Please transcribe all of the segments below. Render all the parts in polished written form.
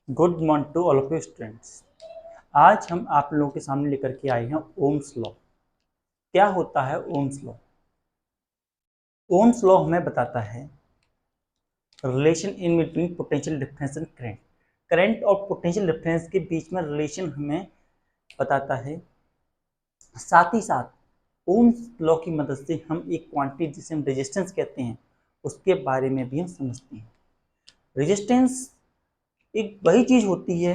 Good morning to all of you students. आज हम आप लोगों के सामने लेकर के आए हैं ओम्स लॉ। क्या होता है ओम्स लॉ? ओम्स लॉ हमें बताता है relation in between potential difference and current. Current और पोटेंशियल डिफरेंस के बीच में रिलेशन हमें बताता है। साथ ही साथ ओम्स लॉ की मदद से हम एक क्वांटिटी जिसे हम रेजिस्टेंस कहते हैं उसके बारे में भी हम समझते हैं। रेजिस्टेंस एक वही चीज होती है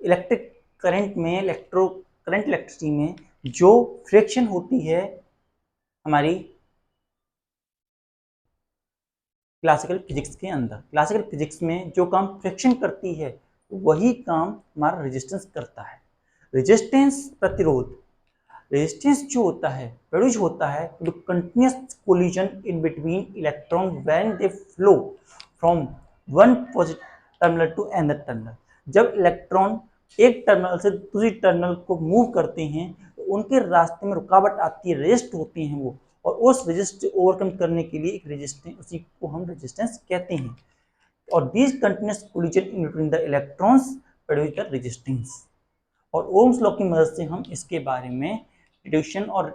इलेक्ट्रिक करंट में करंट इलेक्ट्रिसिटी में जो फ्रिक्शन होती है हमारी क्लासिकल फिजिक्स के अंदर। क्लासिकल फिजिक्स में जो काम फ्रिक्शन करती है वही काम हमारा रेजिस्टेंस करता है। रेजिस्टेंस प्रतिरोध। रेजिस्टेंस जो होता है प्रोड्यूस होता है to continuous collision in between electron when they flow from one positive terminal to another terminal. जब इलेक्ट्रॉन एक टर्मिनल से दूसरी टर्मिनल को मूव करते हैं तो उनके रास्ते में रुकावट आती है, रेजिस्ट होते हैं वो, और उस रेजिस्ट ओवरकम करने के लिए एक रेजिस्टेंस, उसी को हम रेजिस्टेंस कहते हैं। और this continuous collision in between the electrons produce the resistance. और ओम्स लॉ की मदद से हम इसके बारे में डिडक्शन और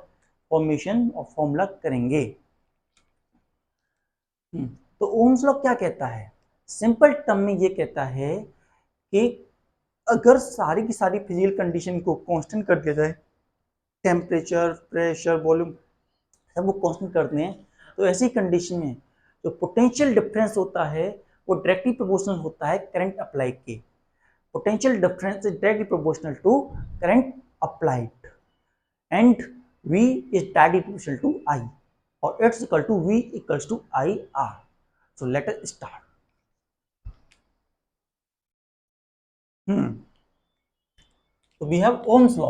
फॉर्मेशन और फॉर्मूला करेंगे। तो ओम्स लॉ क्या कहता है? सिंपल टर्म में ये कहता है कि अगर सारी की सारी फिजिकल कंडीशन को कांस्टेंट कर दिया जाए, टेम्परेचर, प्रेशर, वॉल्यूम सब वो कांस्टेंट कर दें, तो ऐसी कंडीशन में जो पोटेंशियल डिफरेंस होता है वो डायरेक्टली प्रोपोर्शनल होता है करंट अप्लाई के। Potential difference is directly proportional to current applied and V is directly proportional to I, or it's equal to V equals to IR. So let us start. So we have Ohm's law.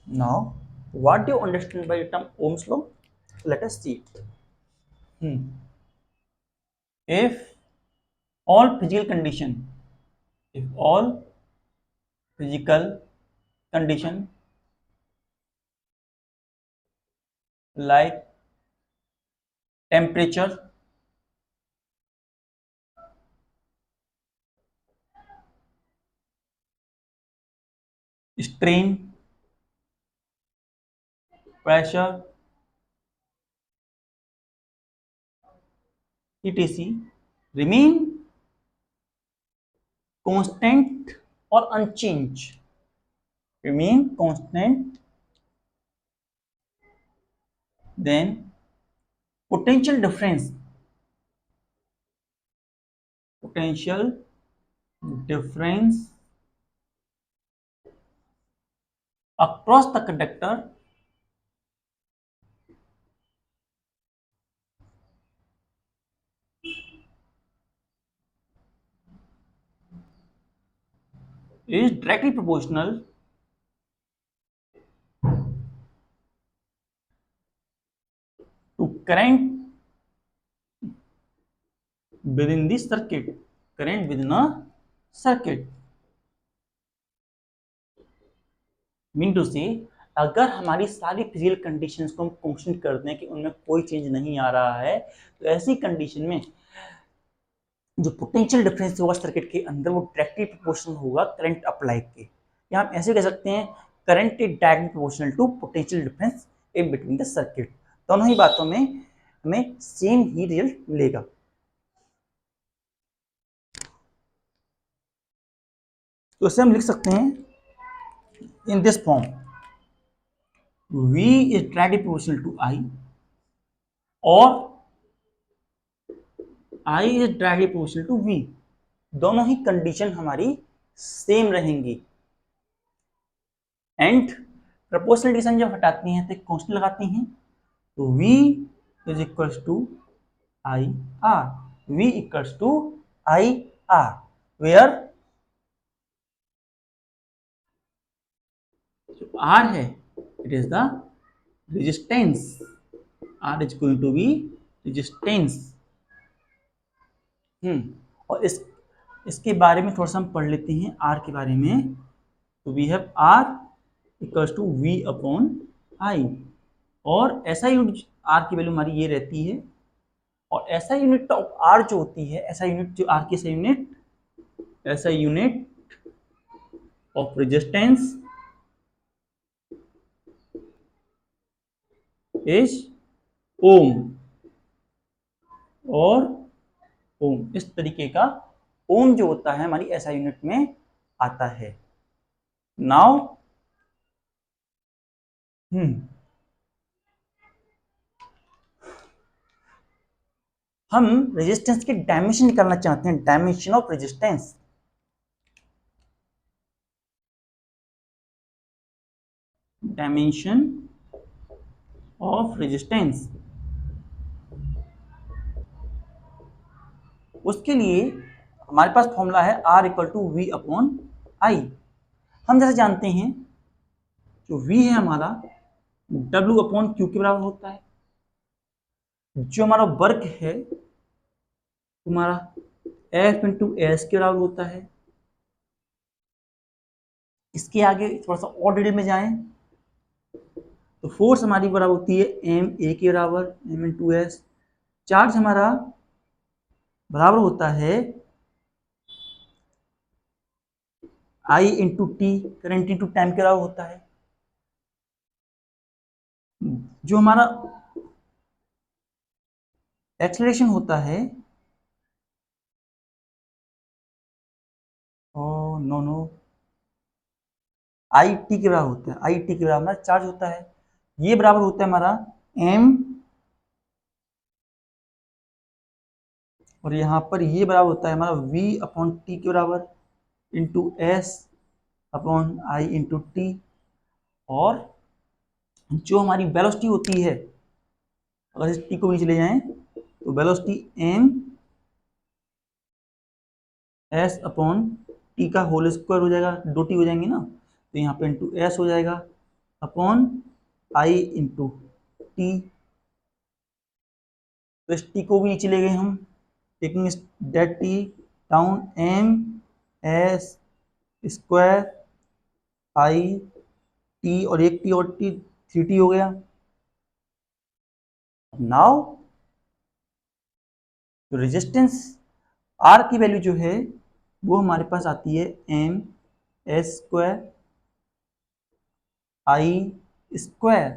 Now, what do you understand by the term Ohm's law? Let us see it. If all physical condition, if all physical condition like temperature, strain, pressure, etc. remain constant or unchanged, remain constant, then potential difference across the conductor is directly proportional to current within the circuit, current within a circuit. Mean to say अगर हमारी सारी physical conditions को हम constant कर दें कि उनमें कोई चेंज नहीं आ रहा है, तो ऐसी कंडीशन में जो पोटेंशियल डिफरेंस होगा सर्किट के अंदर वो डायरेक्टली प्रोपोर्शनल होगा करंट अप्लाई के। या हम ऐसे कह सकते हैं current is directly proportional to potential difference in between the circuit. दोनों ही बातों में हमें सेम ही रिजल्ट मिलेगा। तो इसे हम लिख सकते हैं in this form, V is directly proportional to I और I is directly proportional to V। दोनों ही कंडीशन हमारी सेम रहेंगी। एंड प्रोपोर्शनल डिवीजन जब हटाती हैं तो कांस्टेंट लगाती हैं, तो V is equals to I R, V equals to I R, where R है it is the resistance, R is going to be resistance. और इसके बारे में थोड़ा सा हम पढ़ लेते हैं R के बारे में। तो we have R equals to V upon I। और एसआई यूनिट आर की वैल्यू हमारी ये रहती है, और एसआई यूनिट ऑफ आर जो होती है, एसआई यूनिट जो आर की SI unit of resistance is ohm, और ओम इस तरीके का ओम जो होता है हमारी एसआई यूनिट में आता है। नाउ हम रेजिस्टेंस की डायमेंशन निकालना चाहते हैं, dimension of resistance. Dimension of resistance, उसके लिए हमारे पास फॉर्मूला है R equal to V upon I. हम जैसे जानते हैं जो V है हमारा W अपॉन क्यू के बराबर होता है, जो हमारा वर्क है हमारा F इंटू एस के बराबर होता है। इसके आगे थोड़ा सा और डिटेल में जाएं तो फोर्स हमारी बराबर होती है एम ए के बराबर, एम इंटू एस। चार्ज हमारा बराबर होता है I into T, current into time के बराबर होता है। जो हमारा एक्सेलरेशन होता है, नो नो, आई टी के बराबर होता है, आई टी के बराबर हमारा चार्ज होता है। ये बराबर होता है हमारा एम, और यहाँ पर ये बराबर होता है हमारा वी अपॉन टी के बराबर into S upon I into T. और जो हमारी वेलोसिटी होती है, अगर इस टी को भी चले जाएं तो velocity M S upon T का होल स्क्वायर हो जाएगा, दो टी हो जाएंगे ना, तो यहाँ पे इंटू एस हो जाएगा अपॉन आई इंटू टी। तो इस टी को भी नीचे ले गए हम, taking that T down, M S square I T, और एक टी और टी, थ्री टी हो गया। नाउ तो रेजिस्टेंस आर की वैल्यू जो है वो हमारे पास आती है एम एस स्क्वायर आई स्क्वायर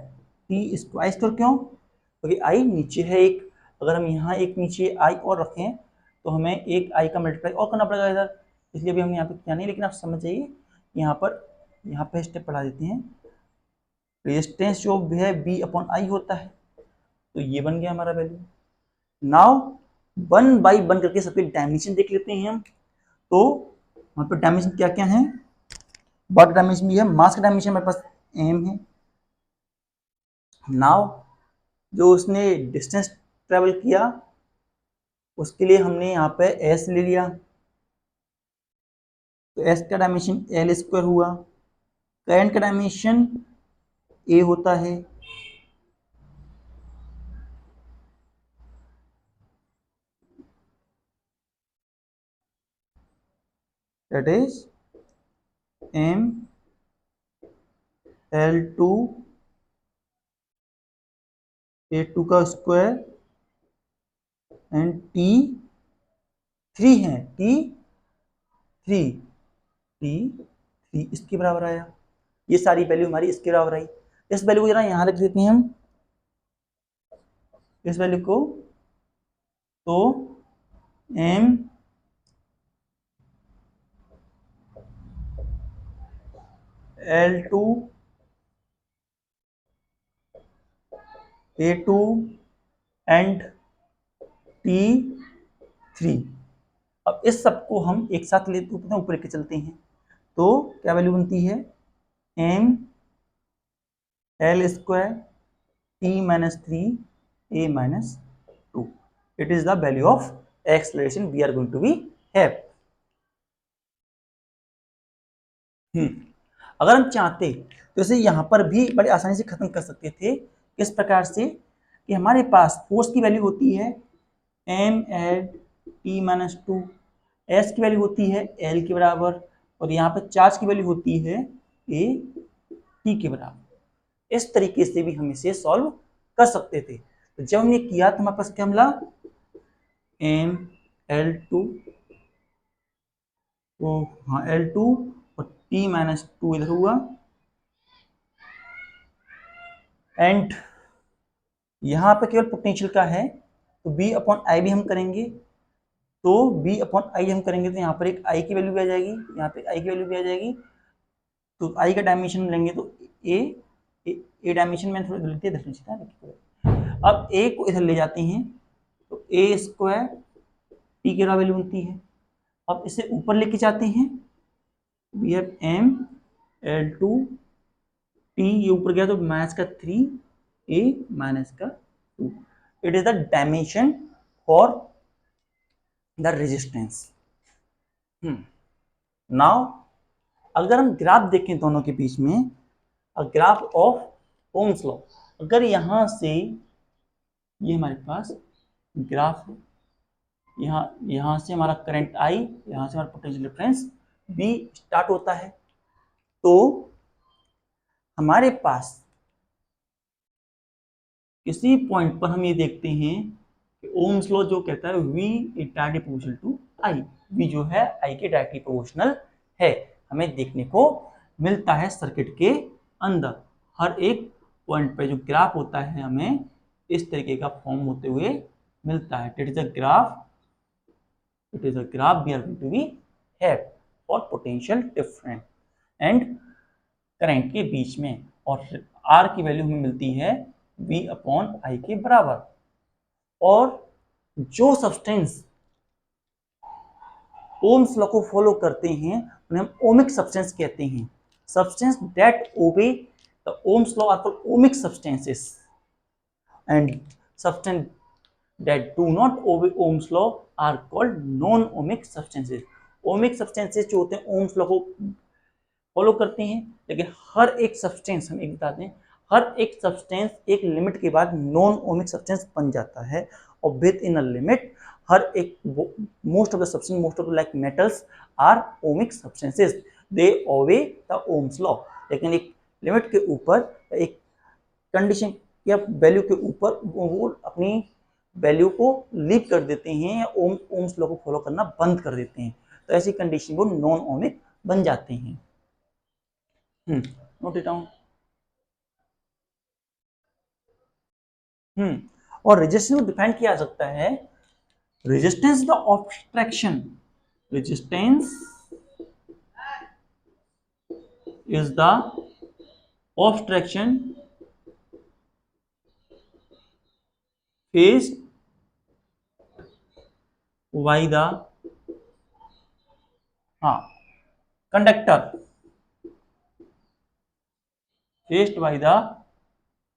टी स्क्वायर। स्क्वायर क्यों? क्योंकि आई नीचे है एक, अगर हम यहाँ एक नीचे आई और रखें तो हमें एक आई का मल्टीप्लाई और करना पड़ेगा इधर, इसलिए भी हम यहाँ पे किया नहीं, लेकिन आप समझ जाइए। यहाँ पर स्टेप पढ़ा देते हैं। रेजिस्टेंस जो है बी अपॉन आई होता है, तो ये बन गया हमारा value. Now one by one करके सबके डायमेंशन देख लेते हैं हम। तो वहां पर डायमेंशन क्या क्या है, वर्क डायमेंशन भी है, मास का डायमेंशन हमारे पास एम है। नाउ जो उसने डिस्टेंस ट्रेवल किया उसके लिए हमने यहाँ पे एस ले लिया, तो एस का डायमेंशन एल स्क्वायर हुआ। करंट का डायमेंशन ए होता है, that is M L two A two का स्क्वायर एंड टी थ्री है, टी थ्री, टी थ्री इसके बराबर आया। ये सारी वैल्यू हमारी इसके बराबर आई। इस वैल्यू को जरा यहाँ रख देते हैं हम, इस वैल्यू को, तो M L two A two and T three. अब इस सबको हम एक साथ लेते हैं, ऊपर लेके चलते हैं, तो क्या वैल्यू बनती है M L square T minus three A minus two. It is the value of acceleration we are going to be have. अगर हम चाहते तो इसे यहाँ पर भी बड़े आसानी से खत्म कर सकते थे, इस प्रकार से कि हमारे पास फोर्स की वैल्यू होती है M L T minus two, S की वैल्यू होती है एल के बराबर, और यहाँ पर चार्ज की वैल्यू होती है ए टी के बराबर। इस तरीके से भी हम इसे सॉल्व कर सकते थे। तो जब हमने किया तो हमारे पास क्या मिला, Ml2, तो हाँ L2 और T-2 इधर हुआ, एंड यहाँ पे केवल पोटेंशियल का है तो B अपॉन आई भी हम करेंगे, तो B अपॉन आई हम करेंगे तो यहाँ पर एक I की वैल्यू भी आ जाएगी, यहाँ पे I की वैल्यू भी आ जाएगी। तो I का डायमेंशन लेंगे तो ए डायमेंशन में थोड़ा गलती देख लीजिए। अब A को इधर ले जाते हैं तो ए स्क्वायर टी की वैल्यू बनती है। अब इसे ऊपर लेके जाते हैं, वी हैव Ml2 टी, ये ऊपर गया तो माइनस का 3 ए माइनस का 2, it is the dimension for the resistance. Now अगर हम ग्राफ देखें दोनों के बीच में, a graph of Ohm's law, अगर यहां से ये हमारे पास ग्राफ है, यहाँ से हमारा करंट आई, यहाँ से हमारा पोटेंशियल डिफरेंस बी स्टार्ट होता है, तो हमारे पास किसी पॉइंट पर हम ये देखते हैं कि ओम्स लॉ जो कहता है V directly proportional to I, V जो है I के डायरेक्टली प्रोपोर्शनल है, हमें देखने को मिलता है सर्किट के अंदर। हर एक पॉइंट पे जो ग्राफ होता है हमें इस तरीके का फॉर्म होते हुए मिलता है। It is a graph we are going to be have for potential difference and current के बीच में, और R की वैल्यू हमें मिलती है V अपॉन I के बराबर। और जो सब्सटेंस ओम्स लॉ को फॉलो करते हैं उन्हें हम ओमिक सब्सटेंस कहते हैं। Substance that obey the ohm's law are called ohmic substances, and substance that do not obey Ohm's law are called non-ohmic substances. Ohmic substances जो होते हैं ओम्स लॉ को फॉलो करते हैं, लेकिन हर एक सब्सटेंस, हम एक बताते हैं, हर एक सब्सटेंस एक लिमिट के बाद नॉन ओमिक सब्सटेंस बन जाता है, और विद इन अ लिमिट हर एक most of the substance, most of like metals are ohmic substances, they obey the ohm's law. लेकिन एक लिमिट के ऊपर, एक कंडीशन या वैल्यू के ऊपर वो अपनी वैल्यू को लीव कर देते हैं या ओम्स लॉ को फॉलो करना बंद कर देते हैं, तो ऐसी कंडीशन वो नॉन ओमिक बन जाते हैं। Note it down. और रेजिस्टेंस को डिफाइन किया जा सकता है, resistance the obstruction, resistance is the obstruction faced by the conductor, faced by the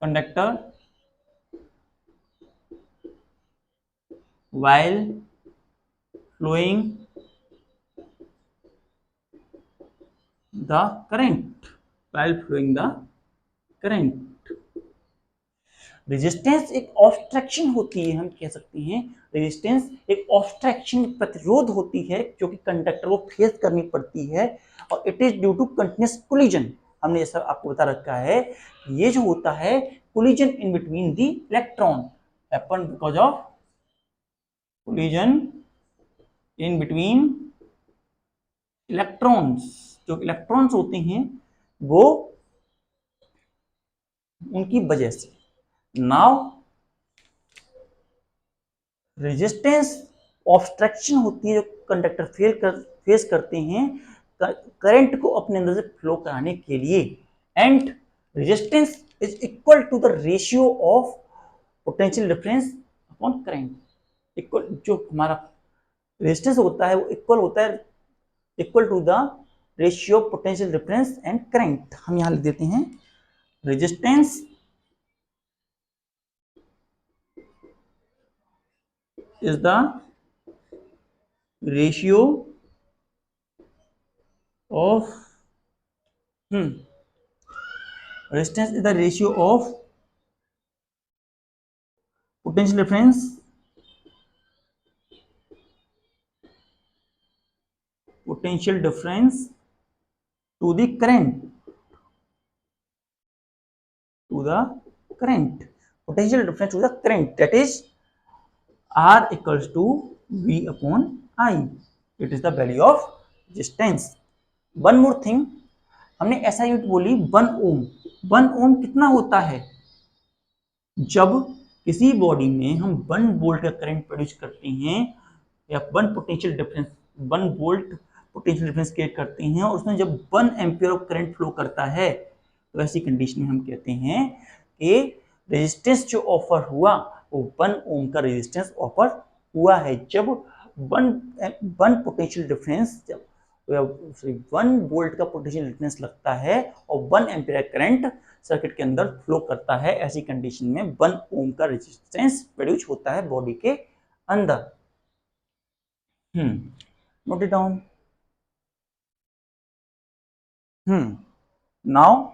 conductor while flowing the current, while flowing the current। Resistance एक ऑब्स्ट्रक्शन होती है, हम कह सकते हैं रेजिस्टेंस एक ऑब्स्ट्रक्शन, प्रतिरोध होती है जो कि कंडक्टर को फेस करनी पड़ती है, और it is due to continuous collision. हमने सब आपको बता रखा है, ये जो होता है collision in between the electron happen because of collision in between electrons. जो इलेक्ट्रॉन्स होते हैं वो उनकी वजह से। नाउ रेजिस्टेंस ऑब्स्ट्रक्शन होती है जो कंडक्टर फेस करते हैं करंट को अपने अंदर से फ्लो कराने के लिए, and resistance is equal to the ratio of potential difference upon current. Equal, जो हमारा रेजिस्टेंस होता है वो इक्वल होता है, equal to the ratio potential difference and current. हम यहां लिख देते हैं resistance is the ratio of resistance is the ratio of potential difference to the current, to the current, potential difference to the current, that is R equals to V upon I. It is the value of resistance. One more thing, हमने ऐसा unit बोली 1 ओम। 1 ओम कितना होता है? जब किसी body में हम 1 वोल्ट का करंट प्रोड्यूस करते हैं या 1 potential difference 1 volt potential difference create करते हैं और उसमें जब 1 एम्पियर ऑफ करंट फ्लो करता है, तो ऐसी कंडीशन में हम कहते हैं कि रेजिस्टेंस जो ऑफर हुआ वो 1 ओम का रेजिस्टेंस ऑफर हुआ है। जब 1 पोटेंशियल डिफरेंस, जब 1 वोल्ट का पोटेंशियल डिफरेंस लगता है और 1 एम्पियर करंट सर्किट के अंदर फ्लो करता है, ऐसी कंडीशन में 1 ओम का रेजिस्टेंस प्रोड्यूस होता है बॉडी के अंदर। Note it down. नाउ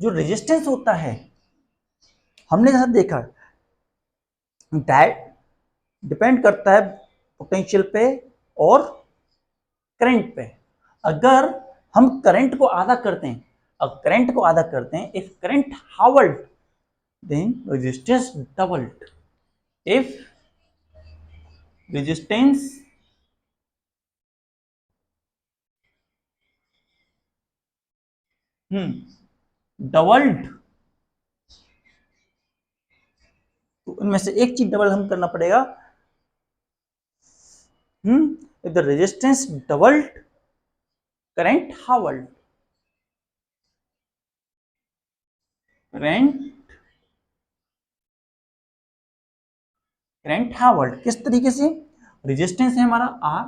जो रेजिस्टेंस होता है, हमने जैसा देखा दैट डिपेंड करता है पोटेंशियल पे और करंट पे। अगर हम करंट को आधा करते हैं, if current हावल्ड then resistance doubled. If resistance doubled, तो इनमें से एक चीज डबल हम करना पड़ेगा। if the resistance doubled, current halved. Current हावल्ड किस तरीके से? रेजिस्टेंस है हमारा R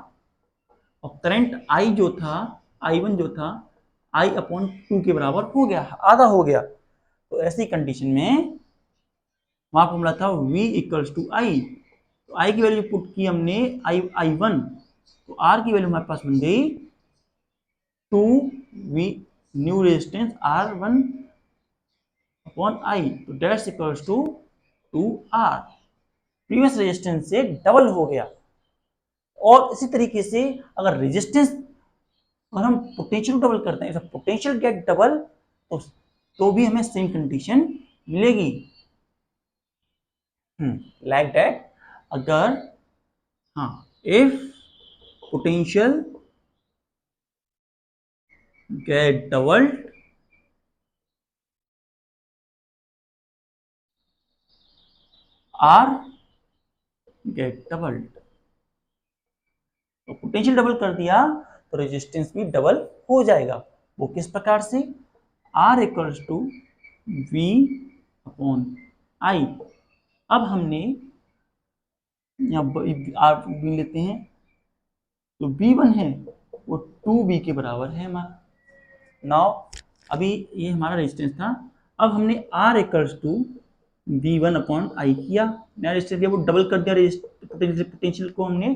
और करंट I जो था, I1 जो था I/2 के बराबर हो गया, आधा हो गया। तो ऐसी कंडीशन में वहां फॉर्मूला था V इक्वल्स टू I, तो I की वैल्यू पुट की हमने I1, तो R की वैल्यू हमारे पास बन गई 2V new resistance R1 upon I, तो that's equals to 2R। Previous resistance से डबल हो गया। और इसी तरीके से अगर रेजिस्टेंस, अगर हम पोटेंशियल डबल करते हैं, पोटेंशियल गेट डबल, तो भी हमें सेम कंडीशन मिलेगी। लाइक दैट, अगर if potential get doubled, R get doubled, तो पोटेंशियल डबल कर दिया तो रेजिस्टेंस भी डबल हो जाएगा। वो किस प्रकार से? R equals to V upon I। अब हमने R लेते हैं, तो V1 है वो 2V के बराबर है हमारा। नाउ अभी ये हमारा रेजिस्टेंस था, अब हमने R equals to V1 upon I किया, नया रेजिस्टेंस दिया, वो डबल कर दिया, पोटेंशियल को हमने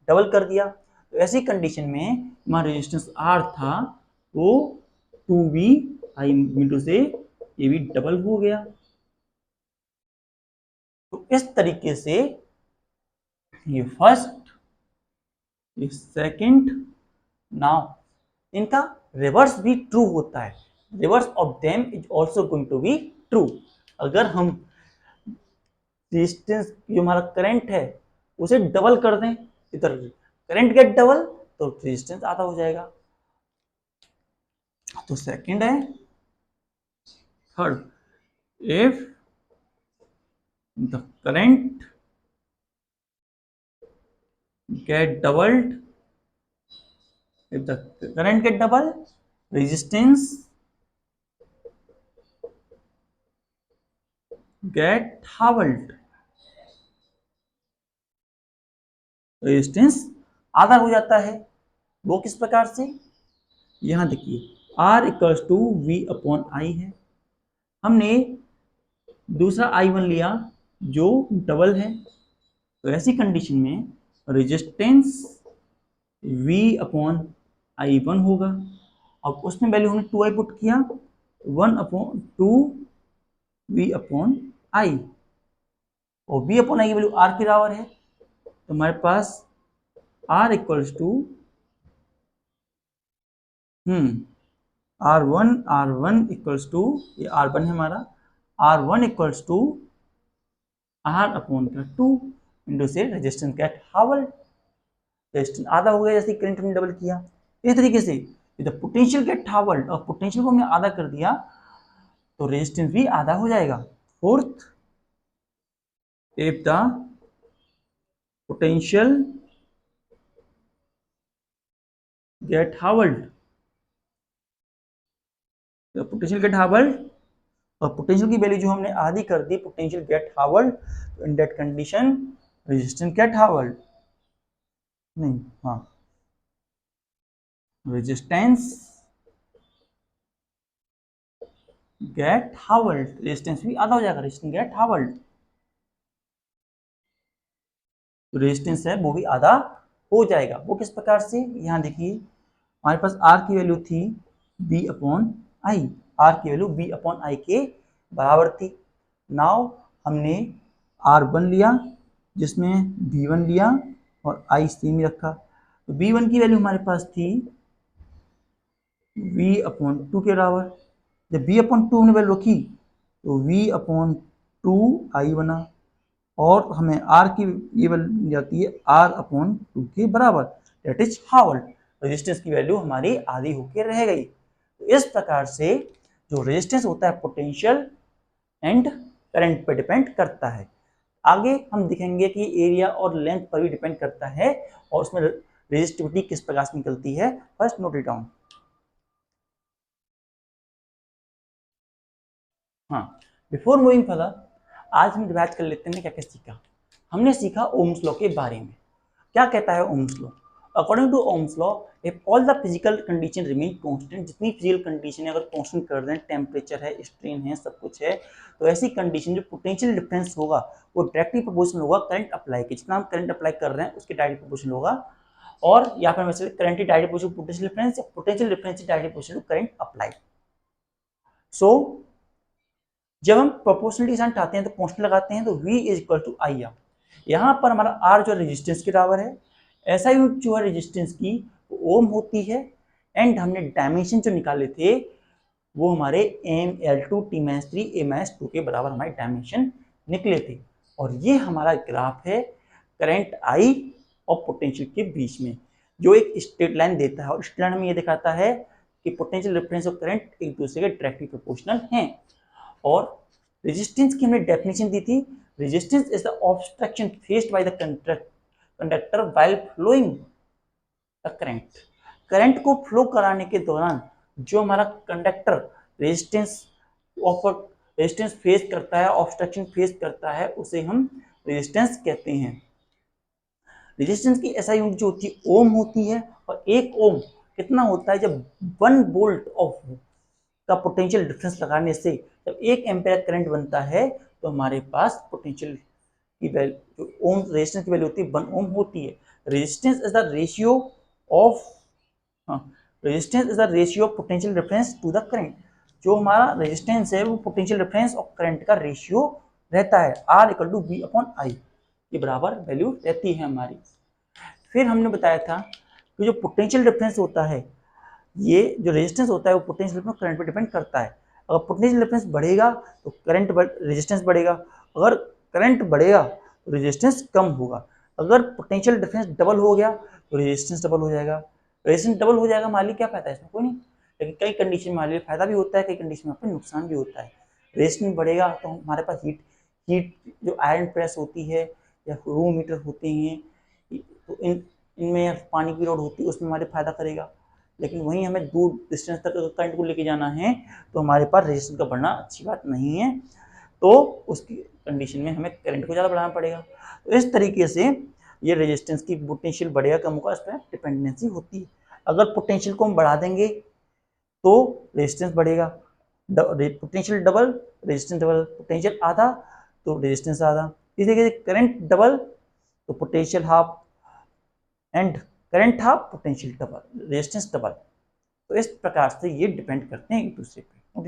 डबल कर दिया। तो ऐसी कंडीशन में हमारा रेजिस्टेंस R था वो 2V I इंटू से ये भी डबल हो गया। तो इस तरीके से ये फर्स्ट, ये सेकंड, नाउ इनका रिवर्स भी ट्रू होता है। Reverse of them is also going to be true. अगर हम रेजिस्टेंस जो हमारा करंट है उसे डबल कर दें, इधर करंट गेट डबल तो रेजिस्टेंस आधा हो जाएगा। तो सेकंड है। Third, if the current get doubled, if the current get double, resistance get halved, resistance आधा हो जाता है। वो किस प्रकार से? यहां देखिए R equals to V upon I है, हमने दूसरा I1 लिया जो डबल है, तो ऐसी कंडीशन में रेजिस्टेंस V अपॉन I1 होगा। अब उसमें वैल्यू हमने 2I पुट किया, 1/2V अपॉन I, और V अपॉन I की वैल्यू R के बराबर है, तो हमारे पास R equals to R1 equals to, ये R1 है हमारा, R1 equals to R upon का 2 इंटू से रेजिस्टेंस गेट हावल, रेजिस्टेंस आधा हो गया जैसे करंट हमने डबल किया। इस तरीके से जब पोटेंशियल गेट हावल्ड और पोटेंशियल को हमने आधा कर दिया तो रेजिस्टेंस भी आधा हो जाएगा। Fourth, if the potential get halved, potential get halved और पोटेंशियल की वैल्यू जो हमने आधी कर दी पोटेंशियल गेट हावल्ड, तो in that condition resistance get halved, नहीं हाँ रेजिस्टेंस गेट हावल्ड, रेजिस्टेंस भी आधा हो जाएगा, रेजिस्टेंस गेट हावल्ड, तो रेजिस्टेंस है वो भी आधा हो जाएगा। वो किस प्रकार से, यहाँ देखिए हमारे पास R की वैल्यू थी B अपॉन आई, R की वैल्यू B अपॉन आई के बराबर थी। नाउ हमने R1 लिया जिसमें B1 लिया और I सेम ही रखा, तो B1 की वैल्यू हमारे पास थी V अपॉन 2 के बराबर। जब V अपॉन 2 हमने वैल्यू रखी तो V अपॉन 2 आई बना, और हमें R की ये वैल्यू मिल जाती है R अपॉन 2 के बराबर, दैट इज हावल्ड। रेजिस्टेंस की वैल्यू हमारी आधी होकर रह गई। तो इस प्रकार से जो रेजिस्टेंस होता है पोटेंशियल एंड करंट पर डिपेंड करता है। आगे हम दिखेंगे कि एरिया और लेंथ पर भी डिपेंड करता है और उसमें रेजिस्टिविटी किस प्रकार से निकलती है। First note it down. हाँ, बिफोर मूविंग फर्दर आज हम डिवाइड कर लेते हैं क्या क्या सीखा। हमने सीखा ओम्स लॉ के बारे में। क्या कहता है ohm's law? According to ohm's law, if all the physical condition remain constant, जितनी फिजिकल कंडीशन अगर कांस्टेंट कर दें, टेम्परेचर है, स्ट्रेन है, सब कुछ है, तो ऐसी कंडीशन जो पोटेंशियल डिफरेंस होगा वो डायरेक्टली प्रोपोर्शनल होगा करंट अप्लाई के, जितना हम करंट अप्लाई कर रहे हैं उसके डायरेक्टली प्रोपोर्शनल होगा। और यहाँ पर वैसे current directly proportional potential difference या potential difference directly proportional current apply. So जब हम प्रोपोर्शनलिटी साइन हटाते हैं तो कांस्टेंट लगाते हैं, तो V is equal to I R. यहाँ पर हमारा R जो रेजिस्टेंस के बराबर है, ऐसा यूनिट जो है रेजिस्टेंस की वो ओम होती है, एंड हमने डायमेंशन जो निकाले थे वो हमारे ML2 T-3 A-2 के बराबर हमारे डायमेंशन निकले थे। और ये हमारा ग्राफ है करंट I और पोटेंशियल के बीच में, जो एक स्ट्रेट लाइन देता है, और स्ट्रेट लाइन हमें ये दिखाता है कि पोटेंशियल डिफरेंस और करंट एक दूसरे के डायरेक्टली प्रोपोर्शनल हैं। और रेजिस्टेंस की हमने डेफिनेशन दी थी, resistance is the obstruction faced by the conductor while flowing the current. Current को फ्लो कराने के दौरान जो हमारा conductor resistance offer resistance face करता है, ऑब्स्ट्रक्शन फेस करता है, उसे हम रेजिस्टेंस कहते हैं। रेजिस्टेंस की ऐसा यूनिट जो होती है ओम होती है, और एक ओम कितना होता है, जब 1 वोल्ट ऑफ का पोटेंशियल डिफरेंस लगाने से जब 1 एम्पेयर करंट बनता है, तो हमारे पास पोटेंशियल की वैल्यू जो ओम रेजिस्टेंस की वैल्यू होती है 1 ओम होती है। Resistance is the ratio of resistance is the ratio of potential difference to the current. जो हमारा रेजिस्टेंस है वो पोटेंशियल डिफरेंस और करंट का रेशियो रहता है, R equal to V upon I के बराबर वैल्यू रहती है हमारी। फिर हमने बताया था कि जो पोटेंशियल डिफरेंस होता है, ये जो रेजिस्टेंस होता है वो पोटेंशियल डिफरेंस करंट पर डिपेंड करता है। अगर पोटेंशियल डिफरेंस बढ़ेगा तो करंट रेजिस्टेंस बढ़ेगा, अगर करंट बढ़ेगा तो रेजिस्टेंस कम होगा। अगर पोटेंशियल डिफरेंस डबल हो गया तो रेजिस्टेंस डबल हो जाएगा। रेजिस्टेंस डबल हो जाएगा मान ली क्या फायदा है इसमें, कोई नहीं, लेकिन कई कंडीशन में मान ली फायदा भी होता है, कई कंडीशन में नुकसान भी होता है। रेजिस्टेंस बढ़ेगा तो हमारे पास हीट हीट जो आयरन प्रेस होती है या रूम हीटर होते हैं, तो इनमें पानी की लोड होती है, उसमें हमारे फायदा करेगा। लेकिन वहीं हमें दूर डिस्टेंस तक अगर करंट को लेके जाना है तो हमारे पास रेजिस्टेंस का बढ़ना अच्छी बात नहीं है, तो उसकी कंडीशन में हमें करंट को ज़्यादा बढ़ाना पड़ेगा। तो इस तरीके से ये रेजिस्टेंस की पोटेंशियल बढ़ेगा कम होगा, इस पर डिपेंडेंसी होती है। अगर पोटेंशियल को हम बढ़ा देंगे तो रेजिस्टेंस बढ़ेगा, potential double resistance double, potential आधा तो रेजिस्टेंस आधा, इसी तरीके से करंट डबल तो potential half, and current half potential double, resistance double. तो इस प्रकार से ये डिपेंड करते हैं एक दूसरे पे।